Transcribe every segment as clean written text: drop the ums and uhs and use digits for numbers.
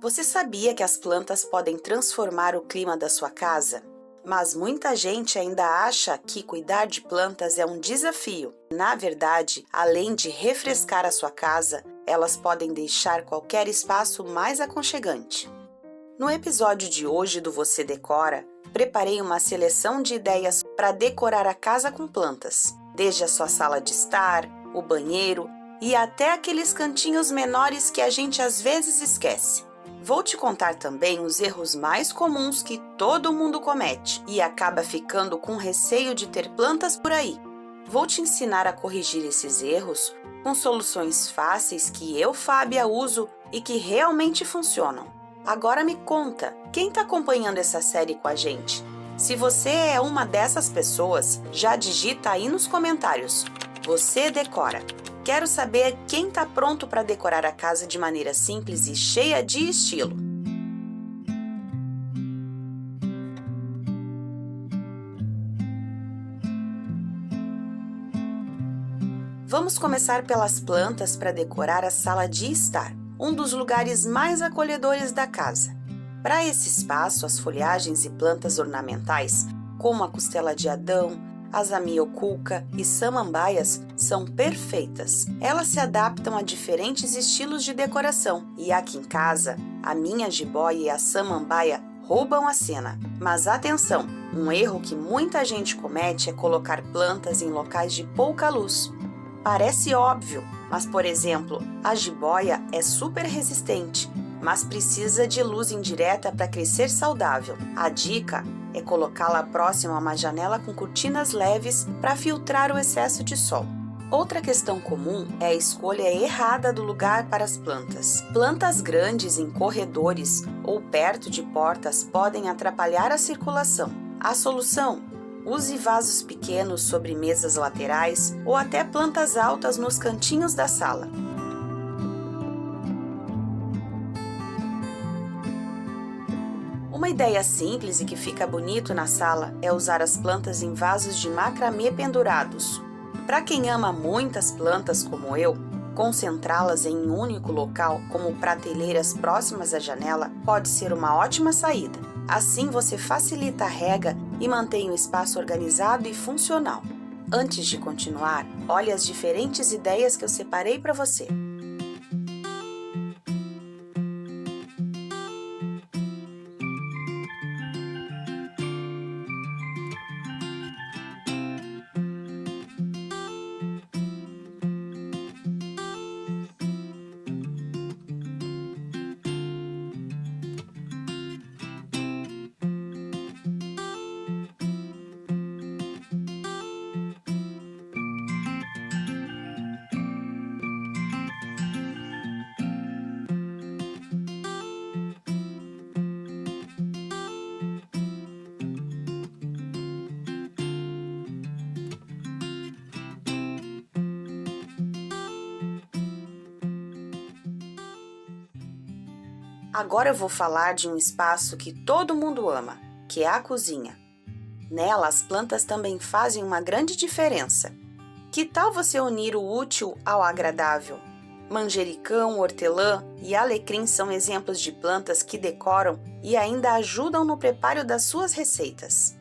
Você sabia que as plantas podem transformar o clima da sua casa? Mas muita gente ainda acha que cuidar de plantas é um desafio. Na verdade, além de refrescar a sua casa, elas podem deixar qualquer espaço mais aconchegante. No episódio de hoje do Você Decora, preparei uma seleção de ideias para decorar a casa com plantas, desde a sua sala de estar, o banheiro e até aqueles cantinhos menores que a gente às vezes esquece. Vou te contar também os erros mais comuns que todo mundo comete e acaba ficando com receio de ter plantas por aí. Vou te ensinar a corrigir esses erros com soluções fáceis que eu, Fábia, uso e que realmente funcionam. Agora me conta, quem está acompanhando essa série com a gente? Se você é uma dessas pessoas, já digita aí nos comentários. Você decora. Quero saber quem está pronto para decorar a casa de maneira simples e cheia de estilo. Vamos começar pelas plantas para decorar a sala de estar, um dos lugares mais acolhedores da casa. Para esse espaço, as folhagens e plantas ornamentais, como a costela de Adão, as amioculca e samambaias, são perfeitas. Elas se adaptam a diferentes estilos de decoração e aqui em casa, a minha jiboia e a samambaia roubam a cena. Mas atenção, um erro que muita gente comete é colocar plantas em locais de pouca luz. Parece óbvio, mas por exemplo, a jiboia é super resistente, mas precisa de luz indireta para crescer saudável. A dica é colocá-la próxima a uma janela com cortinas leves para filtrar o excesso de sol. Outra questão comum é a escolha errada do lugar para as plantas. Plantas grandes em corredores ou perto de portas podem atrapalhar a circulação. A solução? Use vasos pequenos sobre mesas laterais ou até plantas altas nos cantinhos da sala. Uma ideia simples e que fica bonito na sala é usar as plantas em vasos de macramê pendurados. Para quem ama muitas plantas como eu, concentrá-las em um único local, como prateleiras próximas à janela, pode ser uma ótima saída. Assim você facilita a rega e mantém o espaço organizado e funcional. Antes de continuar, olhe as diferentes ideias que eu separei para você. Agora eu vou falar de um espaço que todo mundo ama, que é a cozinha. Nela, as plantas também fazem uma grande diferença. Que tal você unir o útil ao agradável? Manjericão, hortelã e alecrim são exemplos de plantas que decoram e ainda ajudam no preparo das suas receitas.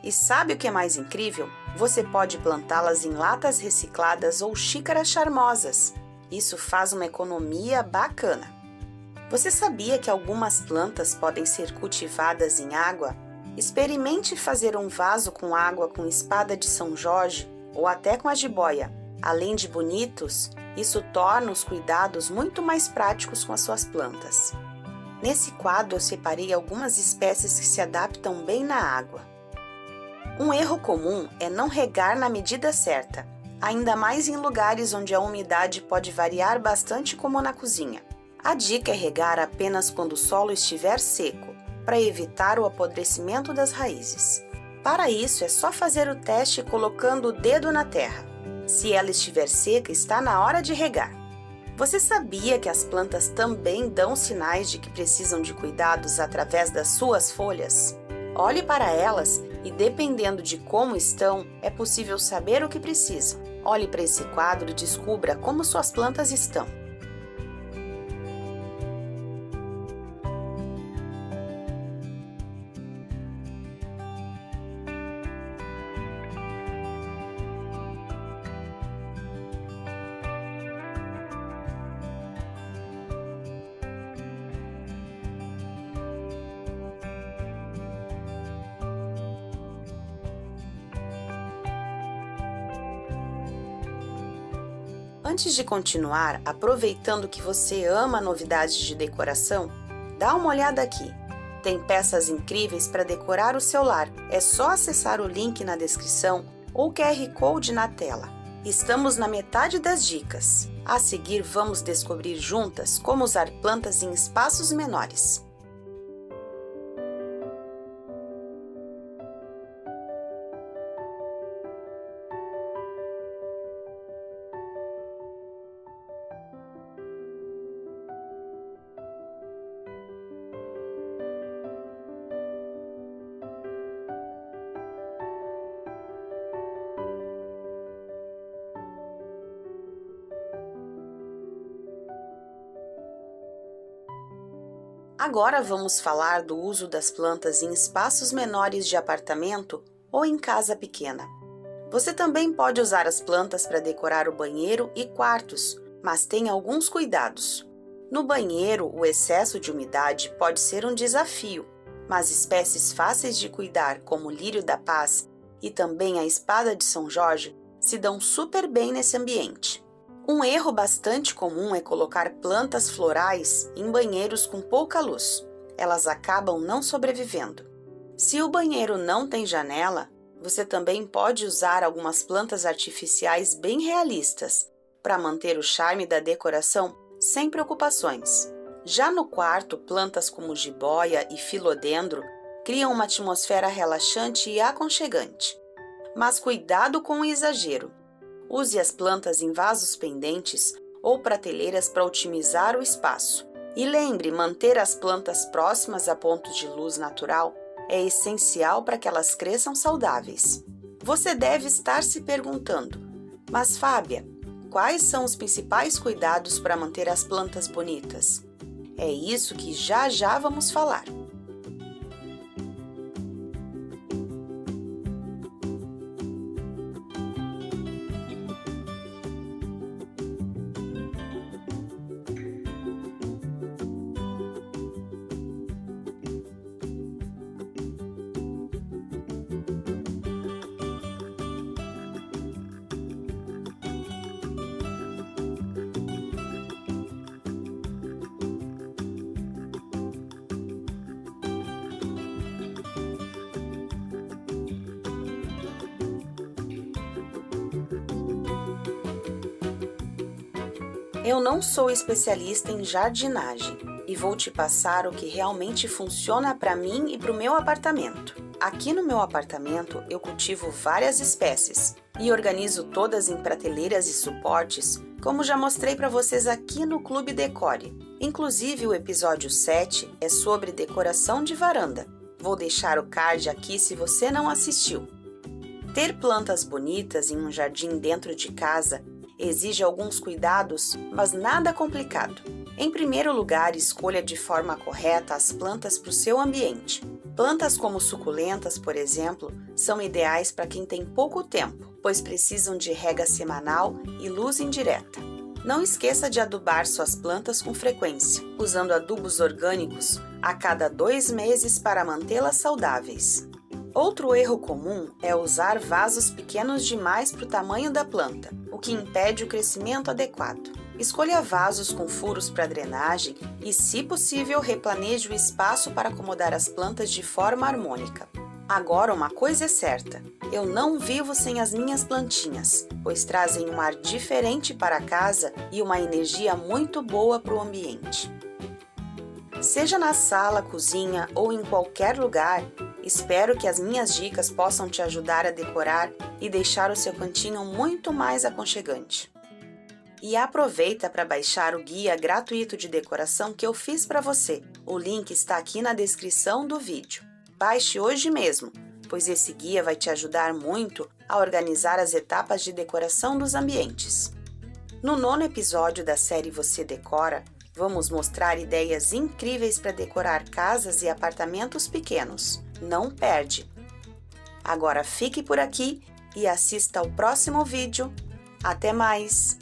E sabe o que é mais incrível? Você pode plantá-las em latas recicladas ou xícaras charmosas. Isso faz uma economia bacana. Você sabia que algumas plantas podem ser cultivadas em água? Experimente fazer um vaso com água com espada de São Jorge ou até com a jiboia. Além de bonitos, isso torna os cuidados muito mais práticos com as suas plantas. Nesse quadro eu separei algumas espécies que se adaptam bem na água. Um erro comum é não regar na medida certa, ainda mais em lugares onde a umidade pode variar bastante, como na cozinha. A dica é regar apenas quando o solo estiver seco, para evitar o apodrecimento das raízes. Para isso, é só fazer o teste colocando o dedo na terra. Se ela estiver seca, está na hora de regar. Você sabia que as plantas também dão sinais de que precisam de cuidados através das suas folhas? Olhe para elas e, dependendo de como estão, é possível saber o que precisam. Olhe para esse quadro e descubra como suas plantas estão. Antes de continuar, aproveitando que você ama novidades de decoração, dá uma olhada aqui. Tem peças incríveis para decorar o seu lar. É só acessar o link na descrição ou o QR Code na tela. Estamos na metade das dicas. A seguir, vamos descobrir juntas como usar plantas em espaços menores. Agora vamos falar do uso das plantas em espaços menores de apartamento ou em casa pequena. Você também pode usar as plantas para decorar o banheiro e quartos, mas tenha alguns cuidados. No banheiro, o excesso de umidade pode ser um desafio, mas espécies fáceis de cuidar, como o lírio da paz e também a espada de São Jorge, se dão super bem nesse ambiente. Um erro bastante comum é colocar plantas florais em banheiros com pouca luz. Elas acabam não sobrevivendo. Se o banheiro não tem janela, você também pode usar algumas plantas artificiais bem realistas para manter o charme da decoração sem preocupações. Já no quarto, plantas como jiboia e filodendro criam uma atmosfera relaxante e aconchegante. Mas cuidado com o exagero. Use as plantas em vasos pendentes ou prateleiras para otimizar o espaço. E lembre, manter as plantas próximas a pontos de luz natural é essencial para que elas cresçam saudáveis. Você deve estar se perguntando, mas Fábia, quais são os principais cuidados para manter as plantas bonitas? É isso que já vamos falar. Eu não sou especialista em jardinagem e vou te passar o que realmente funciona para mim e para o meu apartamento. Aqui no meu apartamento eu cultivo várias espécies e organizo todas em prateleiras e suportes, como já mostrei para vocês aqui no Clube Decore. Inclusive o episódio 7 é sobre decoração de varanda. Vou deixar o card aqui se você não assistiu. Ter plantas bonitas em um jardim dentro de casa exige alguns cuidados, mas nada complicado. Em primeiro lugar, escolha de forma correta as plantas para o seu ambiente. Plantas como suculentas, por exemplo, são ideais para quem tem pouco tempo, pois precisam de rega semanal e luz indireta. Não esqueça de adubar suas plantas com frequência, usando adubos orgânicos a cada 2 meses para mantê-las saudáveis. Outro erro comum é usar vasos pequenos demais para o tamanho da planta, o que impede o crescimento adequado. Escolha vasos com furos para drenagem e, se possível, replaneje o espaço para acomodar as plantas de forma harmônica. Agora, uma coisa é certa, eu não vivo sem as minhas plantinhas, pois trazem um ar diferente para a casa e uma energia muito boa para o ambiente. Seja na sala, cozinha ou em qualquer lugar, espero que as minhas dicas possam te ajudar a decorar e deixar o seu cantinho muito mais aconchegante. E aproveita para baixar o guia gratuito de decoração que eu fiz para você. O link está aqui na descrição do vídeo. Baixe hoje mesmo, pois esse guia vai te ajudar muito a organizar as etapas de decoração dos ambientes. No 9º episódio da série Você Decora, vamos mostrar ideias incríveis para decorar casas e apartamentos pequenos. Não perde! Agora fique por aqui e assista ao próximo vídeo. Até mais!